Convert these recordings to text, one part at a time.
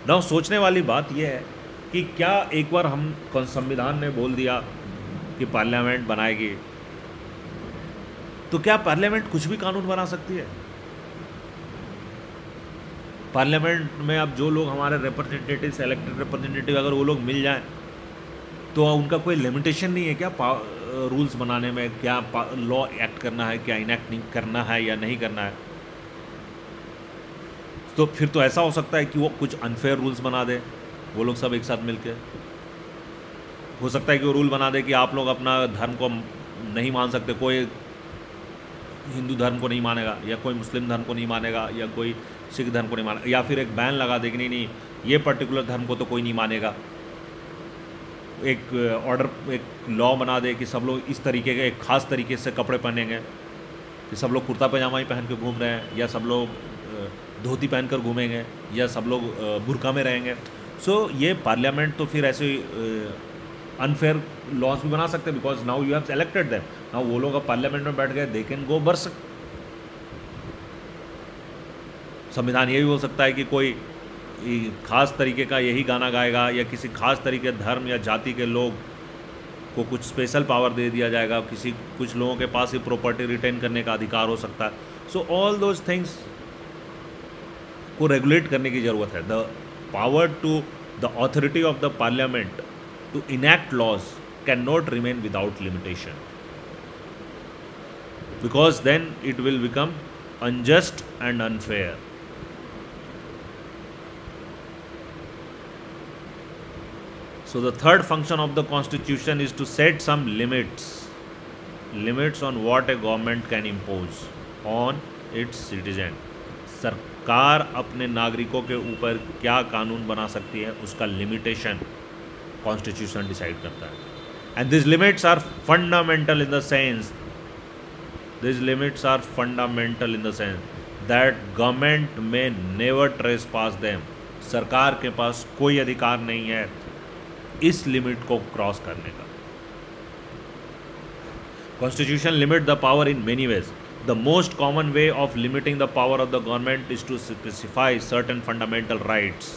ना सोचने वाली बात यह है कि क्या एक बार हम संविधान ने बोल दिया कि पार्लियामेंट बनाएगी, तो क्या पार्लियामेंट कुछ भी कानून बना सकती है? पार्लियामेंट में अब जो लोग हमारे रिप्रेजेंटेटिव, इलेक्टेड रिप्रेजेंटेटिव, अगर वो लोग मिल जाएं तो उनका कोई लिमिटेशन नहीं है क्या रूल्स बनाने में, क्या लॉ एक्ट करना है, क्या इनएक्ट नहीं करना है या नहीं करना है? तो फिर तो ऐसा हो सकता है कि वो कुछ अनफेयर रूल्स बना दे, वो लोग सब एक साथ मिलके। हो सकता है कि वो रूल बना दे कि आप लोग अपना धर्म को नहीं मान सकते, कोई हिंदू धर्म को नहीं मानेगा या कोई मुस्लिम धर्म को नहीं मानेगा या कोई सिख धर्म को नहीं मानेगा, या फिर एक बैन लगा दे कि नहीं नहीं ये पर्टिकुलर धर्म को तो कोई नहीं मानेगा। एक ऑर्डर, एक लॉ बना दे कि सब लोग इस तरीके के एक ख़ास तरीके से कपड़े पहनेंगे, कि सब लोग कुर्ता पैजामा ही पहन के घूम रहे हैं, या सब लोग धोती पहनकर घूमेंगे, या सब लोग बुर्का में रहेंगे। सो ये पार्लियामेंट तो फिर ऐसे अनफेयर लॉज भी बना सकते हैं, because now you have selected them. Now वो लोग अब पार्लियामेंट में बैठ गए, दे कैन गो बर्स। संविधान ये भी हो सकता है कि कोई खास तरीके का यही गाना गाएगा, या किसी खास तरीके धर्म या जाति के लोग को कुछ स्पेशल पावर दे दिया जाएगा, कुछ लोगों के पास ही प्रॉपर्टी रिटेन करने का अधिकार हो सकता है। सो ऑल दोज थिंग्स को रेगुलेट करने की ज़रूरत है। The power to the authority of the parliament to enact laws can not remain without limitation, because then it will become unjust and unfair. So the third function of the constitution is to set some limits on what a government can impose on its citizen. सरकार अपने नागरिकों के ऊपर क्या कानून बना सकती है, उसका लिमिटेशन कॉन्स्टिट्यूशन डिसाइड करता है। And this limits are fundamental in the sense that government may never trespass them. सरकार के पास कोई अधिकार नहीं है इस लिमिट को क्रॉस करने का। Constitution limit the power in many ways. The most common way of limiting the power of the government is to specify certain fundamental rights.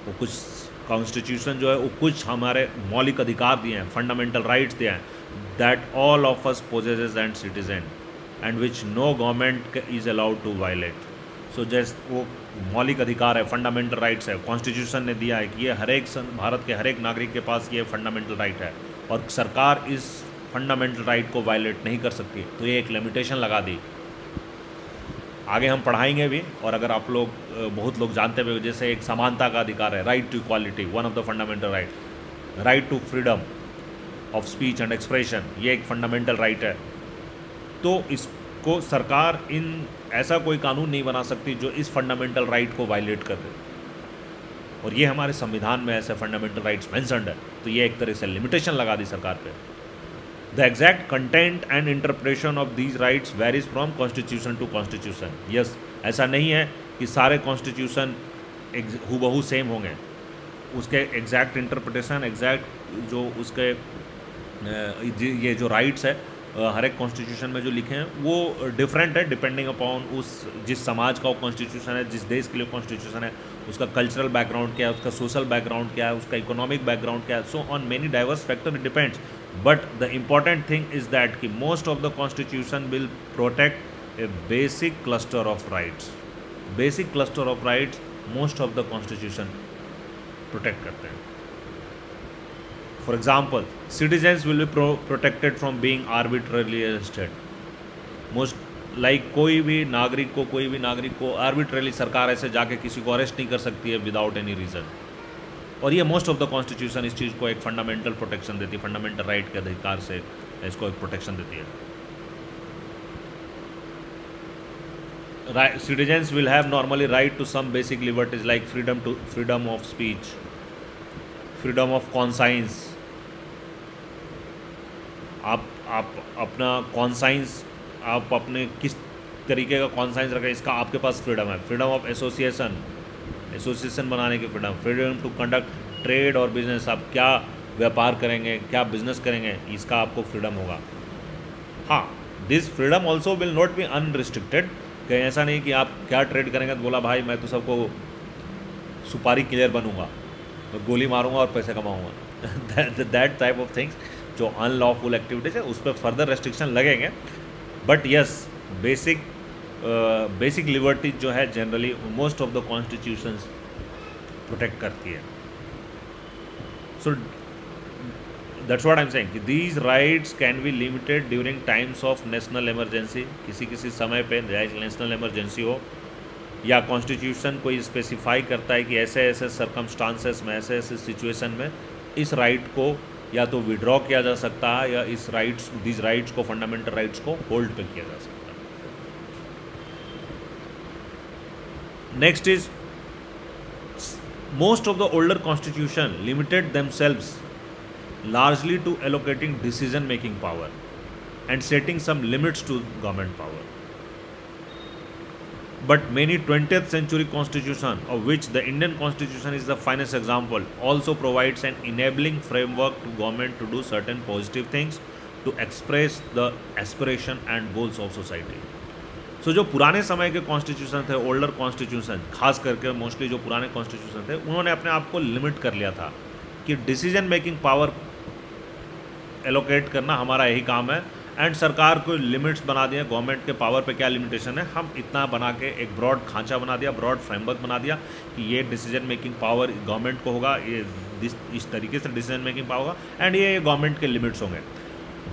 वो कुछ कॉन्स्टिट्यूशन जो है वो कुछ हमारे मौलिक अधिकार दिए हैं, फंडामेंटल राइट्स दिए हैं, that all of us possesses and citizen and which no government is allowed to violate. So जैसे वो मौलिक अधिकार है, फंडामेंटल राइट्स है, कॉन्स्टिट्यूशन ने दिया है कि ये भारत के हर एक नागरिक के पास ये फंडामेंटल राइट है और सरकार इस फंडामेंटल राइट को वायलेट नहीं कर सकती। तो ये एक लिमिटेशन लगा दी। आगे हम पढ़ाएंगे भी, और अगर आप लोग बहुत लोग जानते हुए, जैसे एक समानता का अधिकार है, right to equality, one of the fundamental right, right to freedom of speech and expression, ये एक फंडामेंटल राइट है। तो इसको सरकार ऐसा कोई कानून नहीं बना सकती जो इस फंडामेंटल राइट को वायलेट कर दे, और ये हमारे संविधान में ऐसे फंडामेंटल राइट्स मेंशन्ड है। तो ये एक तरह से लिमिटेशन लगा दी सरकार पे। The exact content and interpretation of these rights varies from constitution to constitution. Yes, ऐसा नहीं है कि सारे कॉन्स्टिट्यूशन हूबहू सेम होंगे, उसके एग्जैक्ट इंटरप्रिटेशन, एग्जैक्ट जो उसके ये जो राइट्स है हर एक कॉन्स्टिट्यूशन में जो लिखे हैं वो डिफरेंट है, डिपेंडिंग अपॉन जिस समाज का वो कॉन्स्टिट्यूशन है, जिस देश के लिए कॉन्स्टिट्यूशन है, उसका कल्चरल बैकग्राउंड क्या है, उसका सोशल बैकग्राउंड क्या है, उसका इकोनॉमिक बैकग्राउंड क्या है। So on many diverse factor it depends, but the important thing is that कि most of the constitution will protect a basic cluster of rights. Basic cluster of rights most of the constitution protect करते हैं। For example, citizens will be protected from being arbitrarily arrested. Most like कोई भी नागरिक को arbitrarily सरकार ऐसे जाके किसी को अरेस्ट नहीं कर सकती है विदाउट एनी रीज़न। और ये मोस्ट ऑफ द कॉन्स्टिट्यूशन इस चीज़ को एक फंडामेंटल प्रोटेक्शन देती है, फंडामेंटल राइट के अधिकार से इसको एक प्रोटेक्शन देती है। Citizens will have normally right to some basic liberties like freedom of speech, freedom of conscience। आप अपना कॉन्साइंस, आप अपने किस तरीके का कॉन्साइंस रखें, इसका आपके पास फ्रीडम है। फ्रीडम ऑफ एसोसिएशन बनाने की फ्रीडम टू कंडक्ट ट्रेड और बिजनेस, आप क्या व्यापार करेंगे, क्या बिजनेस करेंगे, इसका आपको फ्रीडम होगा। हाँ, this freedom also will not be unrestricted. कहीं ऐसा नहीं कि आप क्या ट्रेड करेंगे तो बोला भाई मैं तो सबको सुपारी क्लियर बनूंगा, मैं गोली मारूंगा और पैसे कमाऊंगा दैट टाइप ऑफ थिंग्स जो अनलॉफुल एक्टिविटीज़ है उस पर फर्दर रेस्ट्रिक्शन लगेंगे। बट यस, बेसिक लिबर्टीज जो है generally most of the constitutions protect करती है। So that's what I am saying कि these rights can be limited during times of national emergency, किसी समय पे नेशनल इमरजेंसी हो, या कॉन्स्टिट्यूशन कोई स्पेसिफाई करता है कि ऐसे ऐसे सर्कमस्टांसेस में, ऐसे ऐसे सिचुएशन में इस राइट को या तो विड्रॉ किया जा सकता है या दिस राइट्स को, फंडामेंटल राइट्स को होल्ड पे किया जा सकता है। Next is most of the older constitution limited themselves largely to allocating decision making power and setting some limits to government power. But many 20th century constitution, of which the Indian constitution is the finest example, also provides an enabling framework to government to do certain positive things to express the aspiration and goals of society. सो जो पुराने समय के constitution थे, older constitution, खास करके mostly जो पुराने constitution थे, उन्होंने अपने आप को लिमिट कर लिया था कि डिसीजन मेकिंग पावर एलोकेट करना हमारा यही काम है, एंड सरकार को लिमिट्स बना दिया, गवर्नमेंट के पावर पे क्या लिमिटेशन है, हम इतना बना के एक ब्रॉड खांचा बना दिया, ब्रॉड फ्रेमवर्क बना दिया कि ये डिसीजन मेकिंग पावर गवर्नमेंट को होगा, ये इस तरीके से डिसीजन मेकिंग पावर होगा, एंड ये गवर्नमेंट के लिमिट्स होंगे।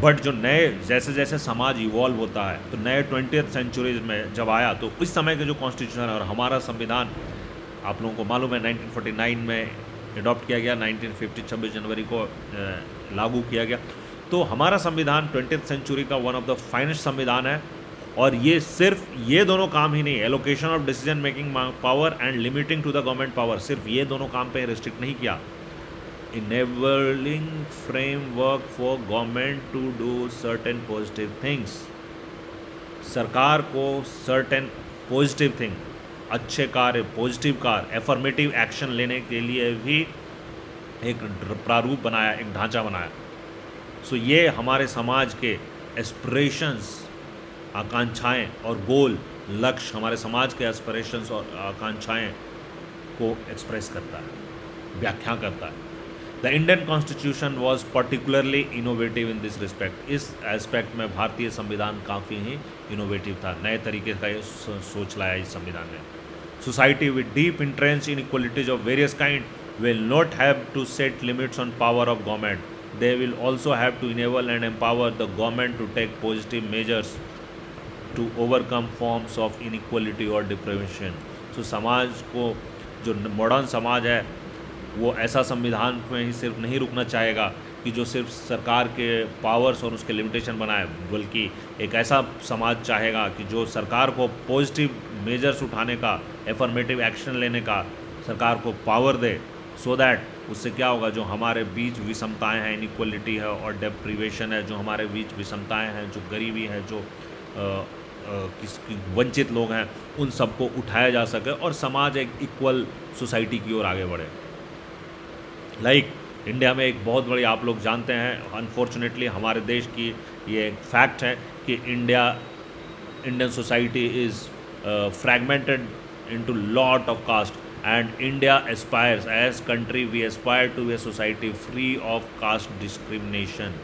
बट जो नए जैसे जैसे समाज इवॉल्व होता है, तो नए 20th सेंचुरीज में जब आया, तो इस समय के जो कॉन्स्टिट्यूशन है और हमारा संविधान आप लोगों को मालूम है 1949 में अडॉप्ट किया गया, 1950 26 जनवरी को लागू किया गया। तो हमारा संविधान 20th सेंचुरी का वन ऑफ द फाइनेस्ट संविधान है, और ये सिर्फ ये दोनों काम ही नहीं, allocation of decision making power and limiting to the government power, सिर्फ ये दोनों काम पे रिस्ट्रिक्ट नहीं किया, enabling framework for government to do certain positive things, सरकार को certain positive thing, अच्छे कार्य, पॉजिटिव कार्य, एफर्मेटिव एक्शन लेने के लिए भी एक प्रारूप बनाया, एक ढांचा बनाया। सो ये हमारे समाज के एस्पिरेशंस, आकांक्षाएं और गोल, लक्ष्य, हमारे समाज के एस्पिरेशंस और आकांक्षाएं को एक्सप्रेस करता है, व्याख्या करता है। The Indian constitution was particularly innovative in this respect, इस एस्पेक्ट में भारतीय संविधान काफ़ी ही इनोवेटिव था, नए तरीके का ये सोच लाया इस संविधान ने। Society with deep entrench inequalities of various kind will not have to set limits on power of government, they will also have to enable and empower the government to take positive measures to overcome forms of inequality और deprivation. So समाज को, जो modern समाज है, वो ऐसा संविधान में ही सिर्फ नहीं रुकना चाहेगा कि जो सिर्फ सरकार के पावर्स और उसके लिमिटेशन बनाए, बल्कि एक ऐसा समाज चाहेगा कि जो सरकार को पॉजिटिव मेजर्स उठाने का, एफर्मेटिव एक्शन लेने का सरकार को पावर दे, सो दैट उससे क्या होगा, जो हमारे बीच विषमताएं हैं, इनइक्वलिटी है और डेप्रिवेशन है, जो हमारे बीच विषमताएं हैं, जो गरीबी है, जो वंचित लोग हैं, उन सबको उठाया जा सके और समाज एक इक्वल सोसाइटी की ओर आगे बढ़े। इंडिया में एक बहुत बड़ी, आप लोग जानते हैं, अनफॉर्चुनेटली हमारे देश की ये एक फैक्ट है कि Indian society is fragmented into lot of caste, and India aspires, as country we aspire to a society free of caste discrimination.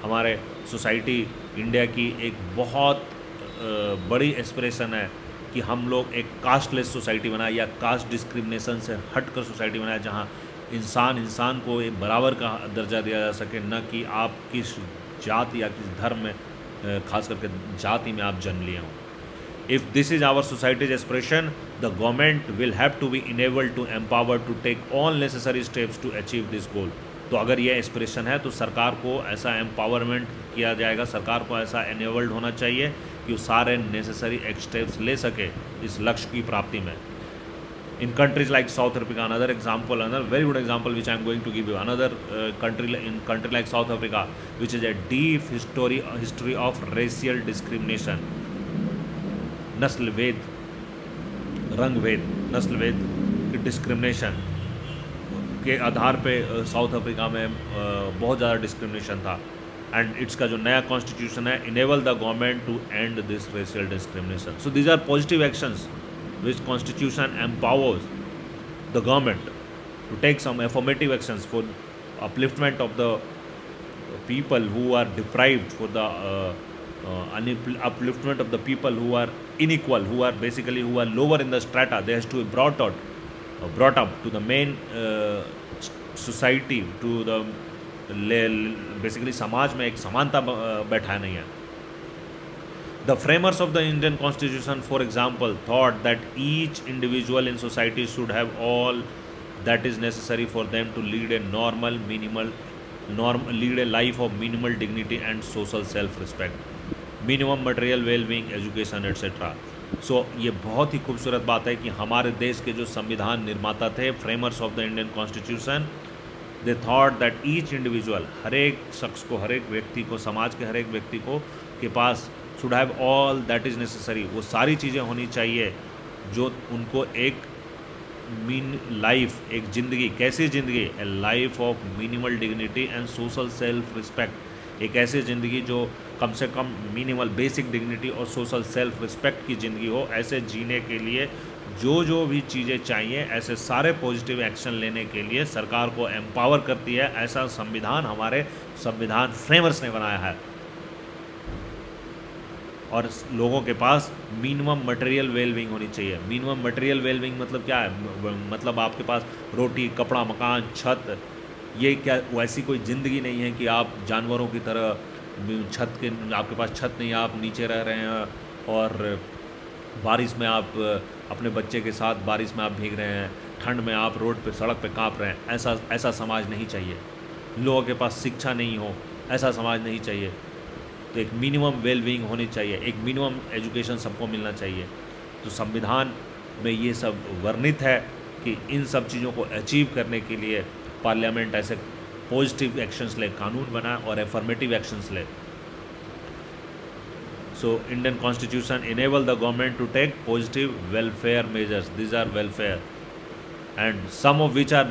हमारे सोसाइटी, इंडिया की एक बहुत बड़ी एस्पिरेशन है कि हम लोग एक कास्टलेस सोसाइटी बनाए, या कास्ट डिस्क्रिमिनेशन से हटकर सोसाइटी बनाए, जहाँ इंसान को एक बराबर का दर्जा दिया जा सके, न कि आप किस जाति या किस धर्म में, खास करके जाति में आप जन्म लिए हों। If this is our society's aspiration, the government will have to be enabled to empower to take all necessary steps to achieve this goal. तो अगर ये एस्पिरेशन है तो सरकार को ऐसा एम्पावरमेंट किया जाएगा, सरकार को ऐसा एनेबल्ड होना चाहिए कि वो सारे नेसेसरी स्टेप्स ले सके इस लक्ष्य की प्राप्ति में। In countries like South Africa, another example, another very good example which I am going to give you, another country like South Africa, which is a deep history of racial discrimination, नस्ल भेद, रंग भेद, नस्ल भेद की discrimination के आधार पे south Africa में बहुत ज़्यादा डिस्क्रिमिनेशन था, एंड इट्स का जो नया कॉन्स्टिट्यूशन है, enable the government to end this racial discrimination. So these are positive actions which constitution empowers the government to take some affirmative actions for upliftment of the people who are deprived, for the upliftment of the people who are unequal, who are basically who are lower in the strata. They has to be brought up to the main society, to the basically समाज में एक समानता बैठाना है. The framers of the Indian Constitution, for example, thought that each individual in society should have all that is necessary for them to lead a lead a life of minimal dignity and social self-respect, minimum material well-being, education, etc. So ये बहुत ही खूबसूरत बात है कि हमारे देश के जो संविधान निर्माता थे, framers of the Indian constitution, they thought that each individual, हर एक शख्स को, हर एक व्यक्ति को, समाज के हर एक व्यक्ति को के पास should have all that is necessary, वो सारी चीज़ें होनी चाहिए जो उनको एक लाइफ, एक ज़िंदगी, कैसी ज़िंदगी, ए life of minimal dignity and social self respect, एक ऐसी ज़िंदगी जो कम से कम मिनिमल बेसिक डिग्निटी और सोशल सेल्फ रिस्पेक्ट की ज़िंदगी हो. ऐसे जीने के लिए जो भी चीज़ें चाहिए, ऐसे सारे पॉजिटिव एक्शन लेने के लिए सरकार को एम्पावर करती है. ऐसा संविधान हमारे संविधान फ्रेमर्स ने बनाया है. और लोगों के पास मिनिमम मटेरियल वेलबींग होनी चाहिए. मिनिमम मटेरियल वेलबींग मतलब क्या है? मतलब आपके पास रोटी, कपड़ा, मकान, छत. ये क्या वैसी कोई ज़िंदगी नहीं है कि आप जानवरों की तरह छत के, आपके पास छत नहीं, आप नीचे रह रहे हैं और बारिश में आप अपने बच्चे के साथ बारिश में आप भीग रहे हैं, ठंड में आप रोड पे, सड़क पे काँप रहे हैं. ऐसा समाज नहीं चाहिए. लोगों के पास शिक्षा नहीं हो, ऐसा समाज नहीं चाहिए. तो एक मिनिमम वेलबींग होनी चाहिए, एक मिनिमम एजुकेशन सबको मिलना चाहिए. तो संविधान में ये सब वर्णित है कि इन सब चीज़ों को अचीव करने के लिए पार्लियामेंट ऐसे पॉजिटिव एक्शंस ले, कानून बनाए और एफर्मेटिव एक्शंस ले. So Indian Constitution enable the government to take positive welfare measures. These are welfare and some of which are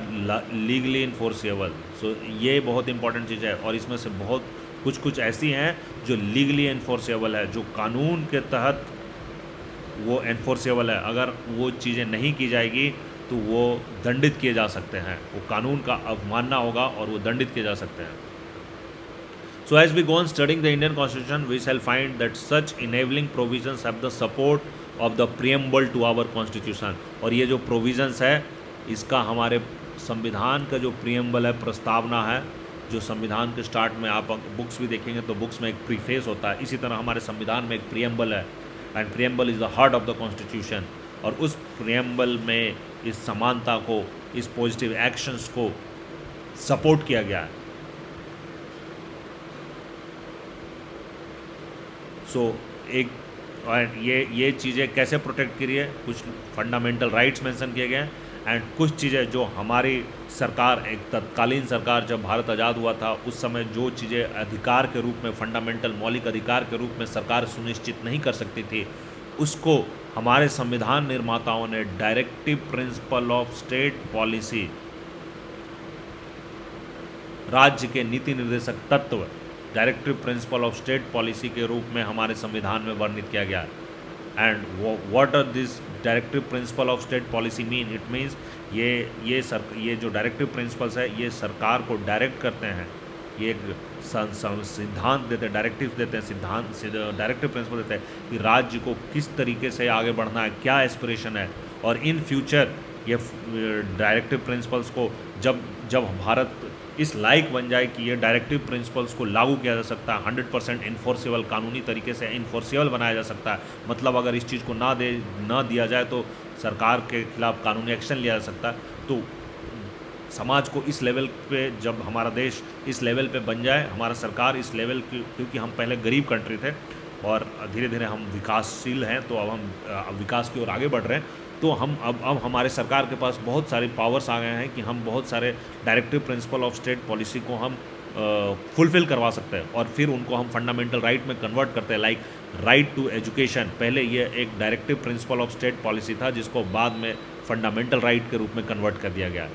legally enforceable. So ये बहुत इंपॉर्टेंट चीज़ है और इसमें से बहुत कुछ ऐसी हैं जो लीगली एनफोर्सेबल है, जो कानून के तहत वो एनफोर्सेबल है. अगर वो चीज़ें नहीं की जाएगी तो वो दंडित किए जा सकते हैं. वो कानून का अवमानना होगा और वो दंडित किए जा सकते हैं. So as we go on studying the Indian Constitution, we shall find that such enabling provisions have the support of the preamble to our Constitution. और ये जो provisions है, इसका हमारे संविधान का जो preamble है, प्रस्तावना है, जो संविधान के स्टार्ट में आप बुक्स भी देखेंगे तो बुक्स में एक प्रीफेस होता है. इसी तरह हमारे संविधान में एक preamble है and preamble is the heart of the constitution. और उस preamble में इस समानता को, इस पॉजिटिव एक्शंस को सपोर्ट किया गया है. एक ये चीज़ें कैसे प्रोटेक्ट करी है, कुछ फंडामेंटल राइट्स मेंशन किए गए हैं एंड कुछ चीज़ें जो हमारी सरकार, एक तत्कालीन सरकार जब भारत आज़ाद हुआ था उस समय जो चीज़ें अधिकार के रूप में, फंडामेंटल मौलिक अधिकार के रूप में सरकार सुनिश्चित नहीं कर सकती थी, उसको हमारे संविधान निर्माताओं ने directive principle of state policy, राज्य के नीति निर्देशक तत्व, directive principle of state policy के रूप में हमारे संविधान में वर्णित किया गया है. And what are this directive principle of state policy mean? It means ये जो डायरेक्टिव प्रिंसिपल्स है ये सरकार को डायरेक्ट करते हैं. ये एक सिद्धांत देते हैं, डायरेक्टिव देते हैं, डायरेक्टिव प्रिंसिपल देते हैं कि राज्य को किस तरीके से आगे बढ़ना है, क्या एस्पिरेशन है. और इन फ्यूचर ये डायरेक्टिव प्रिंसिपल्स को जब भारत इस लायक बन जाए कि ये डायरेक्टिव प्रिंसिपल्स को लागू किया जा सकता है, 100% इन्फोर्सेबल, कानूनी तरीके से इन्फोर्सेबल बनाया जा सकता है. मतलब अगर इस चीज़ को ना दिया जाए तो सरकार के खिलाफ कानूनी एक्शन लिया जा सकता है. तो समाज को इस लेवल पे, जब हमारा देश इस लेवल पे बन जाए, हमारा सरकार इस लेवल की, क्योंकि हम पहले गरीब कंट्री थे और धीरे धीरे हम विकासशील हैं, तो अब हम विकास की ओर आगे बढ़ रहे हैं. तो हम अब हमारे सरकार के पास बहुत सारे पावर्स आ गए हैं कि हम बहुत सारे directive principle of state policy को हम फुलफ़िल करवा सकते हैं और फिर उनको हम फंडामेंटल राइट में कन्वर्ट करते हैं. लाइक राइट टू एजुकेशन, पहले ये एक directive principle of state policy था जिसको बाद में फंडामेंटल राइट के रूप में कन्वर्ट कर दिया गया.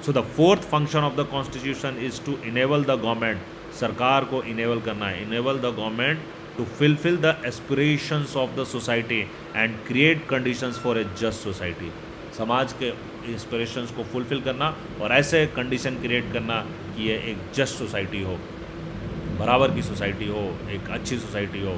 So the fourth function of the constitution is to enable the government, सरकार को इनेबल करना है, enable the government to fulfill the aspirations of the society and create conditions for a just society. समाज के inspirations को fulfil करना और ऐसे कंडीशन क्रिएट करना कि ये एक जस्ट सोसाइटी हो, बराबर की सोसाइटी हो, एक अच्छी सोसाइटी हो,